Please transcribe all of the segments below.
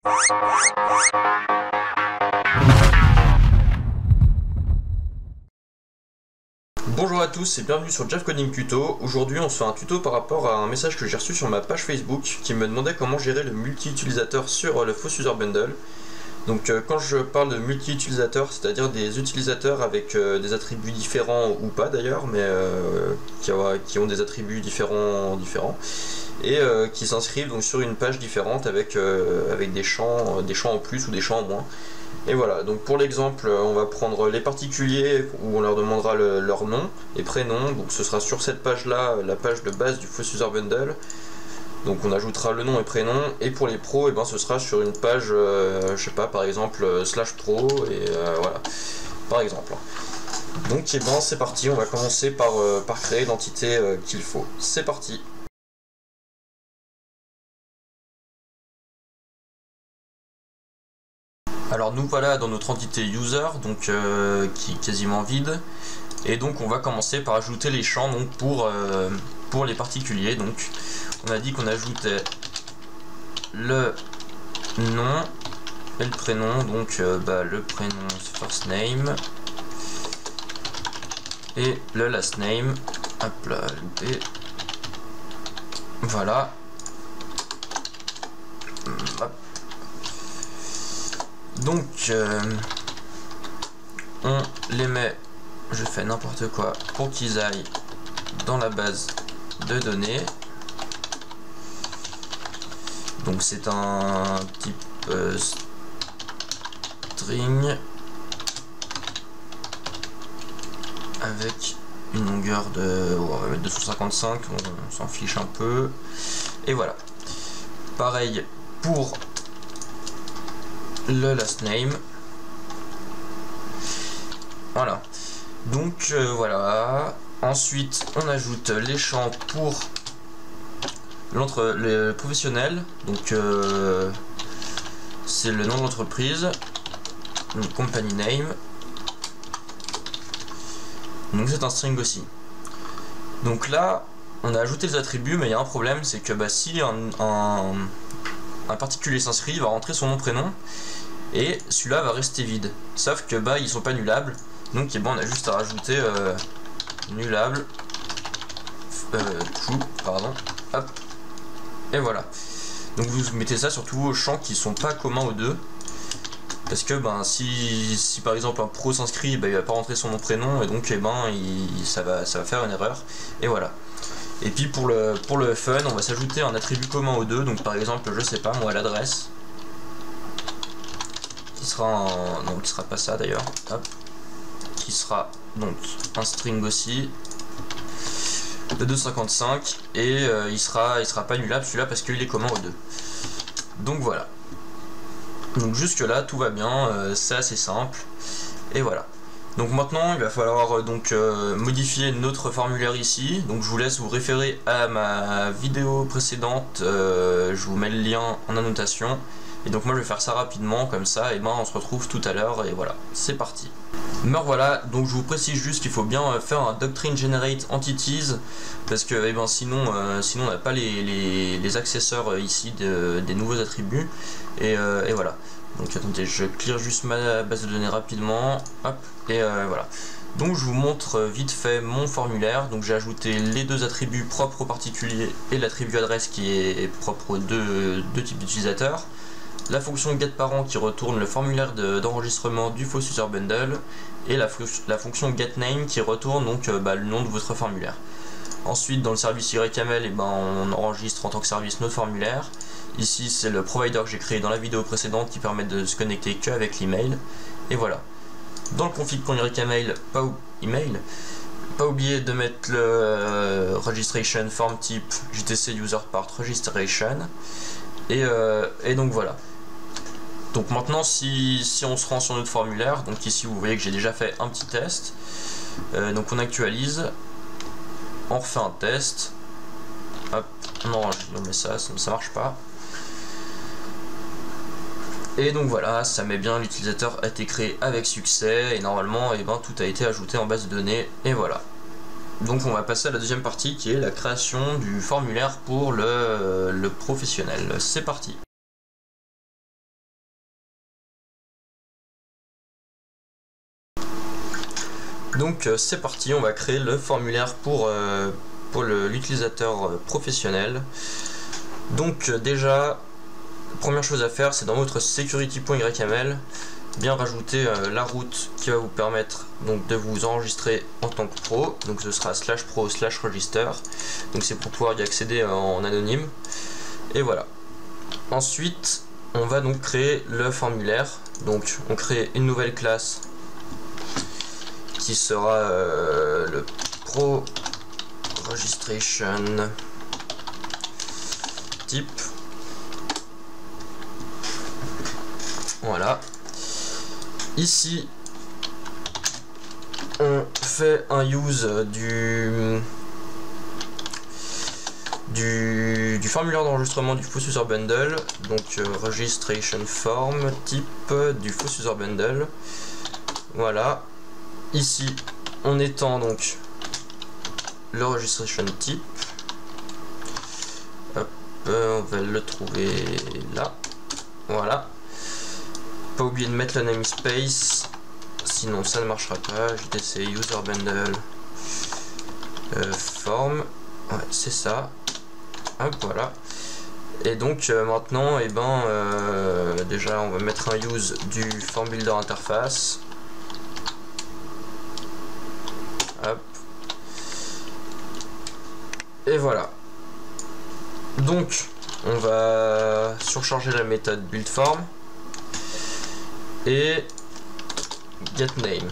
Bonjour à tous et bienvenue sur Jeff Coding Tuto. Aujourd'hui on se fait un tuto par rapport à un message que j'ai reçu sur ma page Facebook qui me demandait comment gérer le multi-utilisateur sur le Faux User Bundle. Donc quand je parle de multi-utilisateur, c'est-à-dire des utilisateurs avec des attributs différents ou pas d'ailleurs, mais qui ont des attributs différents et qui s'inscrivent donc sur une page différente avec des champs en plus ou des champs en moins. Et voilà, donc pour l'exemple, on va prendre les particuliers où on leur demandera leur nom et prénom. Donc ce sera sur cette page-là, la page de base du Faux User Bundle. Donc on ajoutera le nom et prénom. Et pour les pros, et ben, ce sera sur une page, je sais pas, par exemple /pro et voilà, par exemple. Donc et ben, c'est parti, on va commencer par créer l'entité qu'il faut. C'est parti. Alors nous voilà dans notre entité user, donc qui est quasiment vide, et donc on va commencer par ajouter les champs donc pour les particuliers. Donc on a dit qu'on ajoutait le nom et le prénom, donc le prénom first name et le last name, hop là, loupé, voilà, hop. Donc on les met, je fais n'importe quoi, pour qu'ils aillent dans la base de données. Donc c'est un type string avec une longueur de, on va mettre 255, on s'en fiche un peu. Et voilà. Pareil pour le last name, voilà. Donc voilà. Ensuite on ajoute les champs pour le professionnel, donc c'est le nom de l'entreprise, donc company name, donc c'est un string aussi. Donc là on a ajouté les attributs, mais il y a un problème, c'est que si un particulier s'inscrit, il va rentrer son nom prénom et celui-là va rester vide, sauf que ils sont pas nullables. Donc on a juste à rajouter nullable true, pardon, hop, et voilà. Donc vous mettez ça sur tous vos champs qui sont pas communs aux deux, parce que si par exemple un pro s'inscrit, il va pas rentrer son nom prénom et donc ça va faire une erreur. Et voilà. Et puis pour le fun, on va s'ajouter un attribut commun aux deux. Donc par exemple, je sais pas moi, l'adresse, qui sera non, qui sera pas ça d'ailleurs, qui sera donc un string aussi de 255, et il sera pas nullable celui-là parce qu'il est commun aux deux. Donc voilà. Donc jusque là tout va bien, c'est assez simple. Et voilà. Donc maintenant il va falloir modifier notre formulaire ici. Donc je vous laisse vous référer à ma vidéo précédente, je vous mets le lien en annotation. Et donc moi je vais faire ça rapidement comme ça, et on se retrouve tout à l'heure, et voilà, c'est parti. Me voilà, donc je vous précise juste qu'il faut bien faire un doctrine generate entities, parce que sinon on n'a pas les accesseurs ici des nouveaux attributs, et voilà. Donc attendez, je clear juste ma base de données rapidement, hop, et voilà. Donc je vous montre vite fait mon formulaire. Donc j'ai ajouté les deux attributs propres aux particuliers et l'attribut adresse qui est propre aux deux types d'utilisateurs. La fonction getParent qui retourne le formulaire d'enregistrement du Faux User Bundle, et la fonction getName qui retourne donc le nom de votre formulaire. Ensuite dans le service YAML, on enregistre en tant que service notre formulaire. Ici c'est le provider que j'ai créé dans la vidéo précédente qui permet de se connecter qu'avec l'email. Et voilà. Dans le config.yml, pas oublier de mettre le registration form type JTC user part registration. Et donc voilà. Donc maintenant si on se rend sur notre formulaire, donc ici vous voyez que j'ai déjà fait un petit test, donc on actualise, on refait un test, hop, on enregistre, mais ça marche pas, et donc voilà, ça met bien l'utilisateur a été créé avec succès, et normalement tout a été ajouté en base de données, et voilà. Donc on va passer à la deuxième partie qui est la création du formulaire pour le professionnel. C'est parti. Donc c'est parti, on va créer le formulaire pour l'utilisateur professionnel. Donc déjà, première chose à faire, c'est dans votre security.yml, bien rajouter la route qui va vous permettre donc de vous enregistrer en tant que pro. Donc ce sera /pro/register. Donc c'est pour pouvoir y accéder en anonyme. Et voilà. Ensuite, on va donc créer le formulaire. Donc on crée une nouvelle classe qui sera le pro registration type. Voilà. Ici, on fait un use du formulaire d'enregistrement du Faux User Bundle, donc registration form type du Faux User Bundle. Voilà. Ici, on étend donc le registration type. Hop, on va le trouver là. Voilà. Pas oublier de mettre le namespace, sinon ça ne marchera pas. JTC user bundle form. Ouais, c'est ça. Hop, voilà. Et donc maintenant, déjà on va mettre un use du form builder interface. Hop. Et voilà. Donc on va surcharger la méthode buildForm et getName.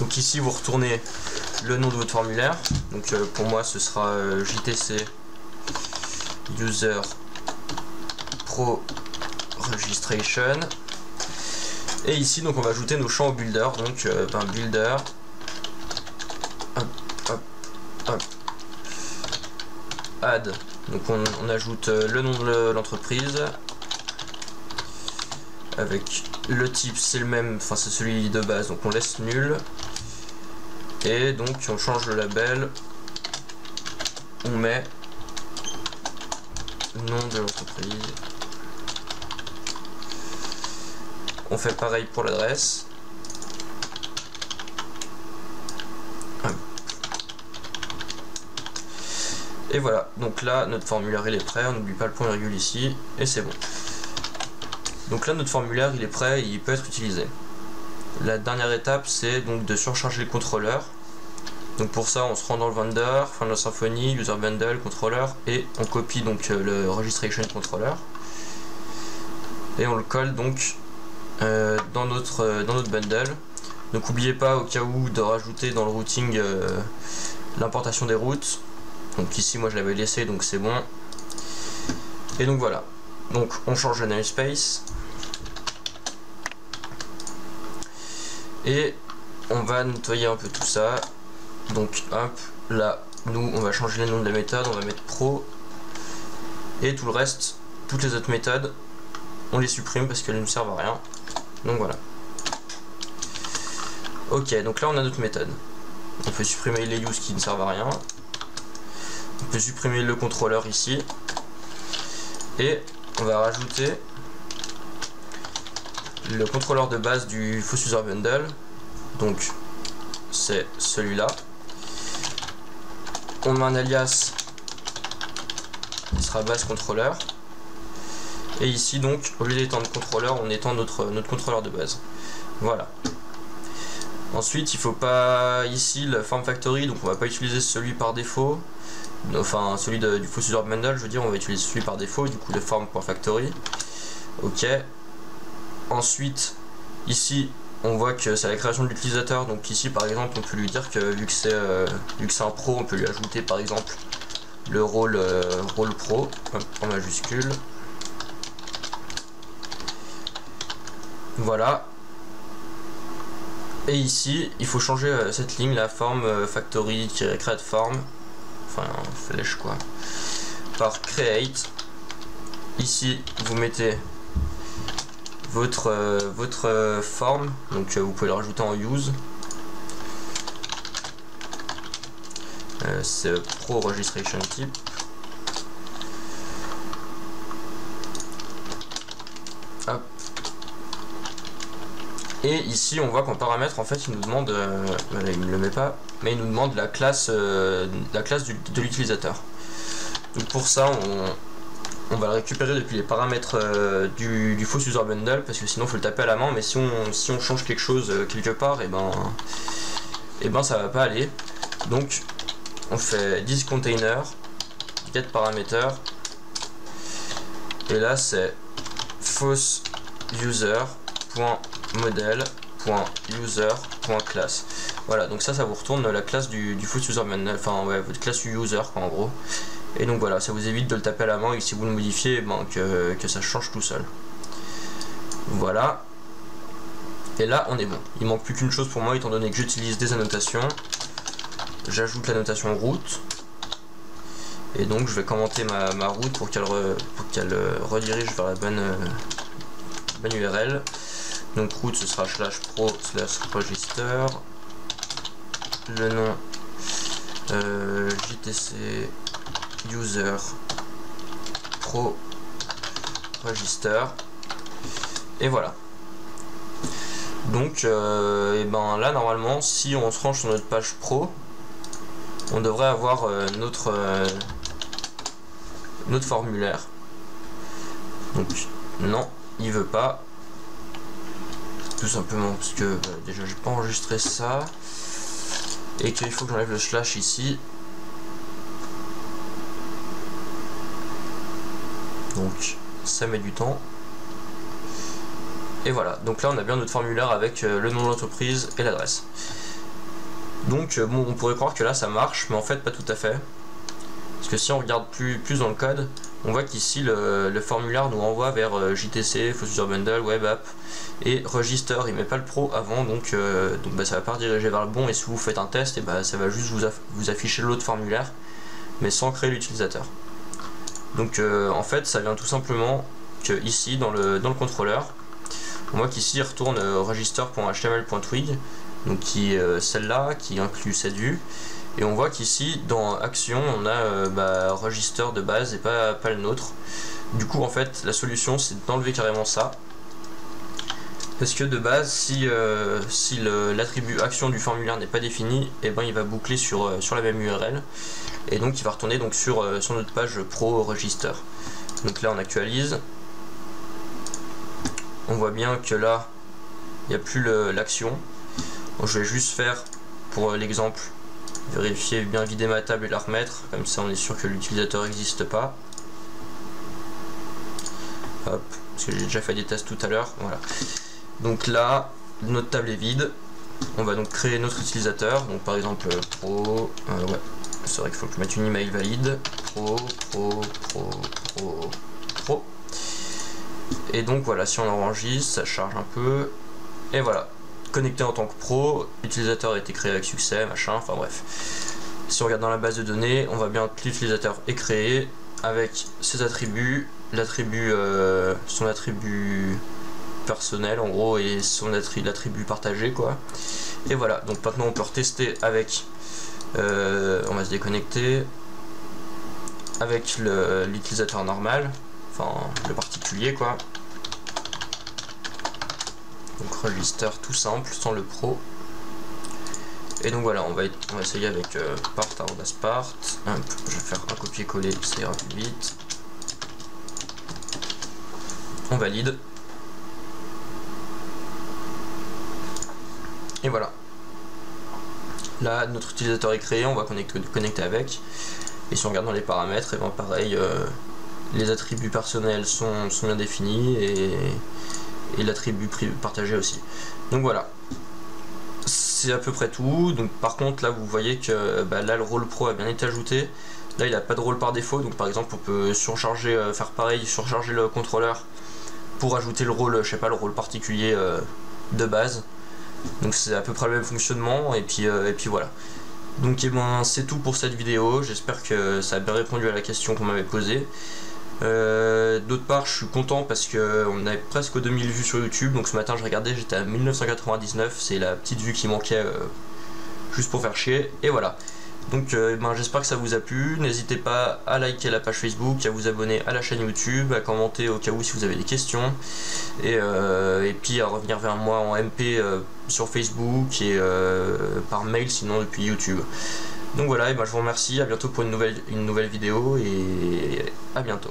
Donc ici vous retournez le nom de votre formulaire. Donc pour moi ce sera JTC user pro registration. Et ici donc on va ajouter nos champs au builder. Donc builder, hop, hop, hop, add. Donc on ajoute le nom de l'entreprise avec le type, c'est le même, enfin c'est celui de base, donc on laisse nul. Et donc on change le label, on met nom de l'entreprise. On fait pareil pour l'adresse. Et voilà, donc là notre formulaire il est prêt, on n'oublie pas le point virgule ici, et c'est bon. Donc là notre formulaire il est prêt, il peut être utilisé. La dernière étape c'est donc de surcharger le contrôleur. Donc pour ça on se rend dans le vendor, Finder Symfony, user bundle, controller, et on copie donc le registration controller. Et on le colle donc dans notre bundle. Donc n'oubliez pas au cas où de rajouter dans le routing l'importation des routes. Donc ici moi je l'avais laissé, donc c'est bon. Et donc voilà. Donc on change le namespace. Et on va nettoyer un peu tout ça. Donc hop, là, nous on va changer le nom de la méthode, on va mettre pro. Et tout le reste, toutes les autres méthodes, on les supprime parce qu'elles ne servent à rien. Donc voilà. Ok, donc là on a notre méthode. On peut supprimer les use qui ne servent à rien. On peut supprimer le contrôleur ici. Et on va rajouter le contrôleur de base du Faux User Bundle. Donc c'est celui-là. On met un alias qui sera base contrôleur. Et ici donc au lieu d'étendre contrôleur, on étend notre contrôleur de base. Voilà. Ensuite il faut pas ici le form factory, donc on va pas utiliser celui par défaut. Enfin celui du Faux User Bundle, je veux dire, on va utiliser celui par défaut, du coup le form.factory. Ok. Ensuite ici on voit que c'est la création de l'utilisateur, donc ici par exemple on peut lui dire que vu que c'est un pro, on peut lui ajouter par exemple le rôle pro en majuscule. Voilà. Et ici il faut changer cette ligne, la form factory-create form, enfin flèche quoi, par create. Ici vous mettez votre forme, donc vous pouvez le rajouter en use. C'est pro registration type. Hop. Et ici on voit qu'en paramètre en fait il nous demande, voilà, il ne le met pas, mais il nous demande la classe, de l'utilisateur. Donc pour ça on va le récupérer depuis les paramètres du faux user bundle, parce que sinon il faut le taper à la main, mais si on change quelque chose quelque part, et ben ça va pas aller. Donc on fait discontainer get parameter, et là c'est false user.model.user.class. Voilà, donc ça vous retourne la classe du false user bundle, enfin ouais, votre classe user quoi en gros. Et donc voilà, ça vous évite de le taper à la main, et si vous le modifiez, ben, que ça change tout seul. Voilà. Et là on est bon. Il manque plus qu'une chose pour moi, étant donné que j'utilise des annotations. J'ajoute l'annotation route. Et donc je vais commenter ma route pour qu'elle redirige vers la bonne URL. Donc route ce sera /pro/register. Le nom JTC user pro register. Et voilà. Donc et ben là normalement si on se range sur notre page pro, on devrait avoir notre formulaire. Donc non, il veut pas, tout simplement parce que déjà j'ai pas enregistré ça et qu'il faut que j'enlève le slash ici. Donc ça met du temps. Et voilà, donc là on a bien notre formulaire avec le nom de l'entreprise et l'adresse. Donc bon, on pourrait croire que là ça marche, mais en fait pas tout à fait. Parce que si on regarde plus dans le code, on voit qu'ici le formulaire nous renvoie vers JTC, false user bundle, web app et register. Il met pas le pro avant, donc ça va pas rediriger vers le bon. Et si vous faites un test, et ça va juste vous afficher l'autre formulaire, mais sans créer l'utilisateur. Donc en fait ça vient tout simplement que ici dans le contrôleur, on voit qu'ici il retourne register.html.twig, donc qui est celle-là, qui inclut cette vue. Et on voit qu'ici dans action on a register de base et pas le nôtre. Du coup en fait la solution c'est d'enlever carrément ça, parce que de base si l'attribut action du formulaire n'est pas défini, et ben il va boucler sur la même URL, et donc il va retourner donc sur notre page pro register. Donc là on actualise, on voit bien que là il n'y a plus l'action. Bon, je vais juste faire pour l'exemple, vérifier bien, vider ma table et la remettre, comme ça on est sûr que l'utilisateur n'existe pas. Hop, parce que j'ai déjà fait des tests tout à l'heure. Voilà. Donc là notre table est vide, on va donc créer notre utilisateur, donc par exemple pro, ouais, c'est vrai qu'il faut que je mette une email valide, pro. Et donc voilà, si on enregistre, ça charge un peu, et voilà, connecté en tant que pro, l'utilisateur a été créé avec succès, machin, enfin bref. Si on regarde dans la base de données, on voit bien que l'utilisateur est créé avec ses attributs, son attribut personnel en gros, et l'attribut partagé quoi. Et voilà, donc maintenant on peut retester avec, on va se déconnecter, avec l'utilisateur normal, enfin le particulier quoi. Donc register tout simple sans le pro. Et donc voilà, on va essayer avec part. Je vais faire un copier-coller, ça ira plus vite. On valide. Et voilà. Là notre utilisateur est créé, on va connecter avec. Et si on regarde dans les paramètres, et bien pareil, les attributs personnels sont bien définis, et l'attribut partagé aussi. Donc voilà, c'est à peu près tout. Donc par contre là vous voyez que là le rôle pro a bien été ajouté. Là il n'a pas de rôle par défaut, donc par exemple on peut faire pareil, surcharger le contrôleur pour ajouter le rôle, je sais pas, le rôle particulier de base. Donc c'est à peu près le même fonctionnement, et puis voilà. Donc c'est tout pour cette vidéo, j'espère que ça a bien répondu à la question qu'on m'avait posée. D'autre part je suis content parce qu'on avait presque 2000 vues sur YouTube, donc ce matin je regardais, j'étais à 1999, c'est la petite vue qui manquait juste pour faire chier, et voilà. Donc j'espère que ça vous a plu, n'hésitez pas à liker la page Facebook, à vous abonner à la chaîne YouTube, à commenter au cas où si vous avez des questions, et puis à revenir vers moi en MP sur Facebook et par mail sinon depuis YouTube. Donc voilà, et je vous remercie, à bientôt pour une nouvelle vidéo et à bientôt.